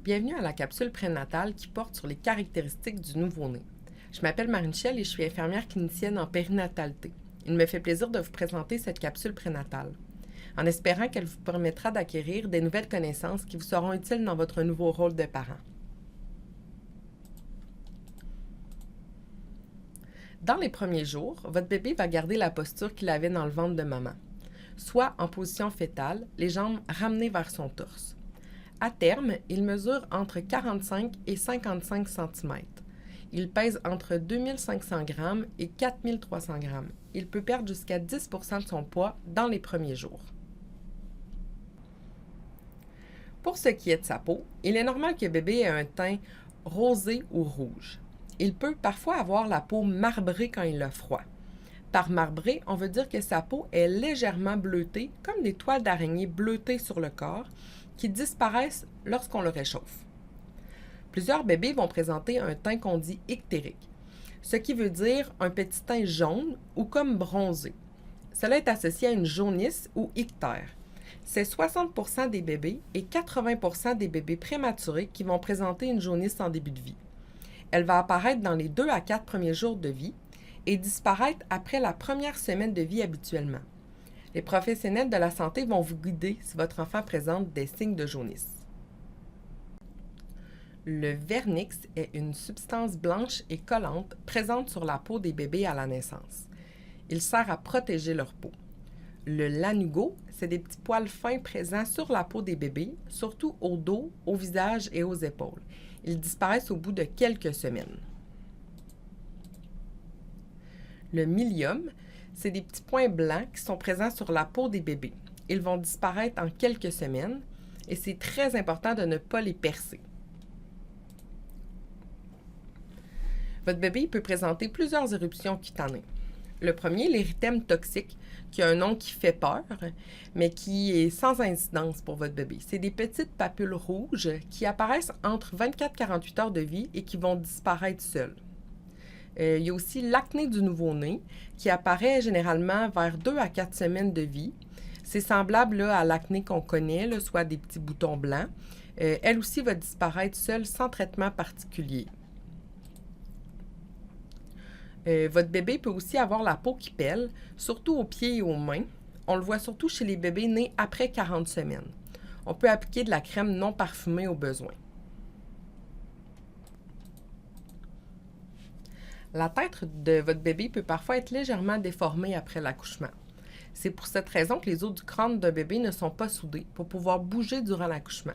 Bienvenue à la capsule prénatale qui porte sur les caractéristiques du nouveau-né. Je m'appelle Marie-Michel et je suis infirmière clinicienne en périnatalité. Il me fait plaisir de vous présenter cette capsule prénatale, en espérant qu'elle vous permettra d'acquérir des nouvelles connaissances qui vous seront utiles dans votre nouveau rôle de parent. Dans les premiers jours, votre bébé va garder la posture qu'il avait dans le ventre de maman, soit en position fœtale, les jambes ramenées vers son torse. À terme, il mesure entre 45 et 55 cm. Il pèse entre 2500 g et 4300 g. Il peut perdre jusqu'à 10 % de son poids dans les premiers jours. Pour ce qui est de sa peau, il est normal que bébé ait un teint rosé ou rouge. Il peut parfois avoir la peau marbrée quand il a froid. Par marbré, on veut dire que sa peau est légèrement bleutée, comme des toiles d'araignée bleutées sur le corps, qui disparaissent lorsqu'on le réchauffe. Plusieurs bébés vont présenter un teint qu'on dit ictérique, ce qui veut dire un petit teint jaune ou comme bronzé. Cela est associé à une jaunisse ou ictère. C'est 60 % des bébés et 80 % des bébés prématurés qui vont présenter une jaunisse en début de vie. Elle va apparaître dans les 2 à 4 premiers jours de vie et disparaître après la première semaine de vie habituellement. Les professionnels de la santé vont vous guider si votre enfant présente des signes de jaunisse. Le vernix est une substance blanche et collante présente sur la peau des bébés à la naissance. Il sert à protéger leur peau. Le lanugo, c'est des petits poils fins présents sur la peau des bébés, surtout au dos, au visage et aux épaules. Ils disparaissent au bout de quelques semaines. Le milium, c'est des petits points blancs qui sont présents sur la peau des bébés. Ils vont disparaître en quelques semaines et c'est très important de ne pas les percer. Votre bébé peut présenter plusieurs éruptions cutanées. Le premier, l'érythème toxique, qui a un nom qui fait peur, mais qui est sans incidence pour votre bébé. C'est des petites papules rouges qui apparaissent entre 24 et 48 heures de vie et qui vont disparaître seules. Il y a aussi l'acné du nouveau-né qui apparaît généralement vers 2 à 4 semaines de vie. C'est semblable à l'acné qu'on connaît, soit des petits boutons blancs. Elle aussi va disparaître seule sans traitement particulier. Votre bébé peut aussi avoir la peau qui pèle, surtout aux pieds et aux mains. On le voit surtout chez les bébés nés après 40 semaines. On peut appliquer de la crème non parfumée au besoin. La tête de votre bébé peut parfois être légèrement déformée après l'accouchement. C'est pour cette raison que les os du crâne d'un bébé ne sont pas soudés pour pouvoir bouger durant l'accouchement.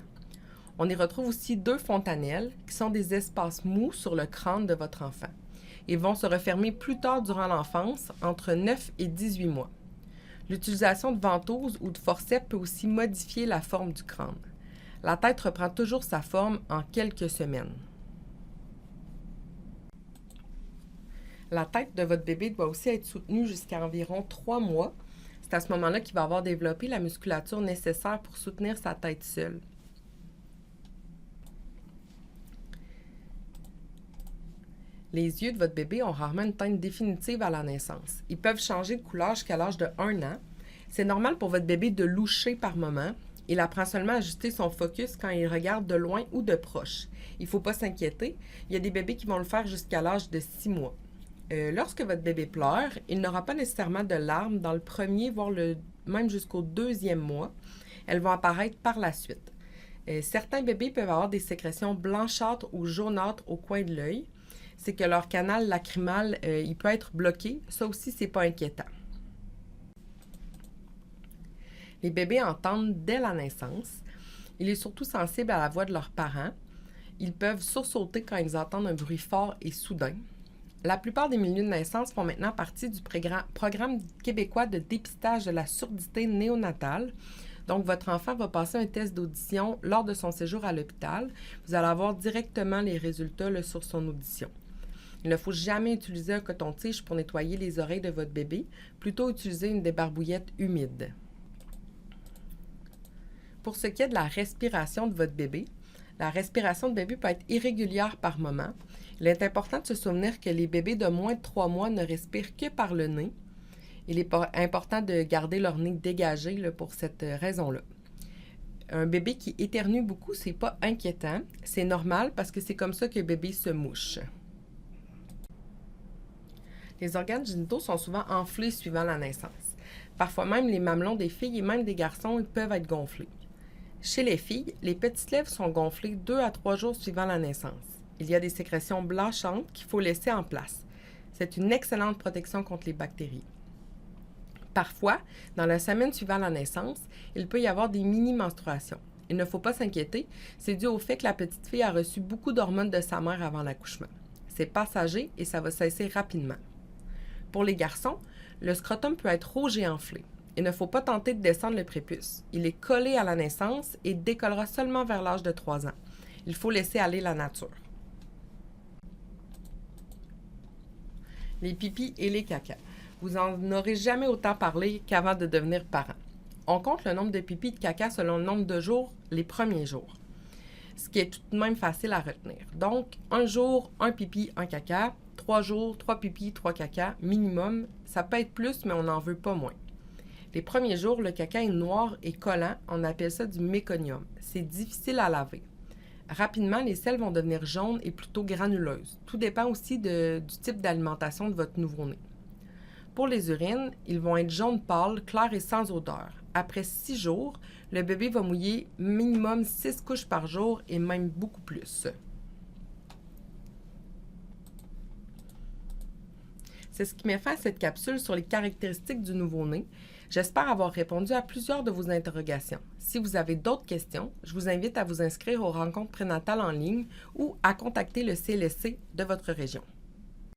On y retrouve aussi 2 fontanelles, qui sont des espaces mous sur le crâne de votre enfant. Ils vont se refermer plus tard durant l'enfance, entre 9 et 18 mois. L'utilisation de ventouses ou de forceps peut aussi modifier la forme du crâne. La tête reprend toujours sa forme en quelques semaines. La tête de votre bébé doit aussi être soutenue jusqu'à environ 3 mois. C'est à ce moment-là qu'il va avoir développé la musculature nécessaire pour soutenir sa tête seule. Les yeux de votre bébé ont rarement une teinte définitive à la naissance. Ils peuvent changer de couleur jusqu'à l'âge de 1 an. C'est normal pour votre bébé de loucher par moment. Il apprend seulement à ajuster son focus quand il regarde de loin ou de proche. Il ne faut pas s'inquiéter. Il y a des bébés qui vont le faire jusqu'à l'âge de 6 mois. Lorsque votre bébé pleure, il n'aura pas nécessairement de larmes dans le premier, voire même jusqu'au 2e mois. Elles vont apparaître par la suite. Certains bébés peuvent avoir des sécrétions blanchâtres ou jaunâtres au coin de l'œil. C'est que leur canal lacrymal il peut être bloqué. Ça aussi, c'est pas inquiétant. Les bébés entendent dès la naissance. Il est surtout sensible à la voix de leurs parents. Ils peuvent sursauter quand ils entendent un bruit fort et soudain. La plupart des milieux de naissance font maintenant partie du programme québécois de dépistage de la surdité néonatale. Donc, votre enfant va passer un test d'audition lors de son séjour à l'hôpital. Vous allez avoir directement les résultats sur son audition. Il ne faut jamais utiliser un coton-tige pour nettoyer les oreilles de votre bébé, plutôt utiliser une débarbouillette humide. Pour ce qui est de la respiration de votre bébé, la respiration de bébé peut être irrégulière par moment. Il est important de se souvenir que les bébés de moins de 3 mois ne respirent que par le nez. Il est important de garder leur nez dégagé pour cette raison-là. Un bébé qui éternue beaucoup, c'est pas inquiétant. C'est normal parce que c'est comme ça que le bébé se mouche. Les organes génitaux sont souvent enflés suivant la naissance. Parfois même, les mamelons des filles et même des garçons peuvent être gonflés. Chez les filles, les petites lèvres sont gonflées 2 à 3 jours suivant la naissance. Il y a des sécrétions blanchantes qu'il faut laisser en place. C'est une excellente protection contre les bactéries. Parfois, dans la semaine suivant la naissance, il peut y avoir des mini-menstruations. Il ne faut pas s'inquiéter, c'est dû au fait que la petite fille a reçu beaucoup d'hormones de sa mère avant l'accouchement. C'est passager et ça va cesser rapidement. Pour les garçons, le scrotum peut être rouge et enflé. Il ne faut pas tenter de descendre le prépuce. Il est collé à la naissance et décollera seulement vers l'âge de 3 ans. Il faut laisser aller la nature. Les pipis et les cacas. Vous n'en aurez jamais autant parlé qu'avant de devenir parent. On compte le nombre de pipis et de caca selon le nombre de jours les premiers jours, ce qui est tout de même facile à retenir. Donc, 1 jour, 1 pipi, 1 caca, 3 jours, 3 pipis, 3 caca, minimum. Ça peut être plus, mais on n'en veut pas moins. Les premiers jours, le caca est noir et collant. On appelle ça du méconium. C'est difficile à laver. Rapidement, les selles vont devenir jaunes et plutôt granuleuses. Tout dépend aussi du type d'alimentation de votre nouveau-né. Pour les urines, ils vont être jaune pâle, clairs et sans odeur. Après 6 jours, le bébé va mouiller minimum 6 couches par jour et même beaucoup plus. C'est ce qui met fin à cette capsule sur les caractéristiques du nouveau-né. J'espère avoir répondu à plusieurs de vos interrogations. Si vous avez d'autres questions, je vous invite à vous inscrire aux rencontres prénatales en ligne ou à contacter le CLSC de votre région.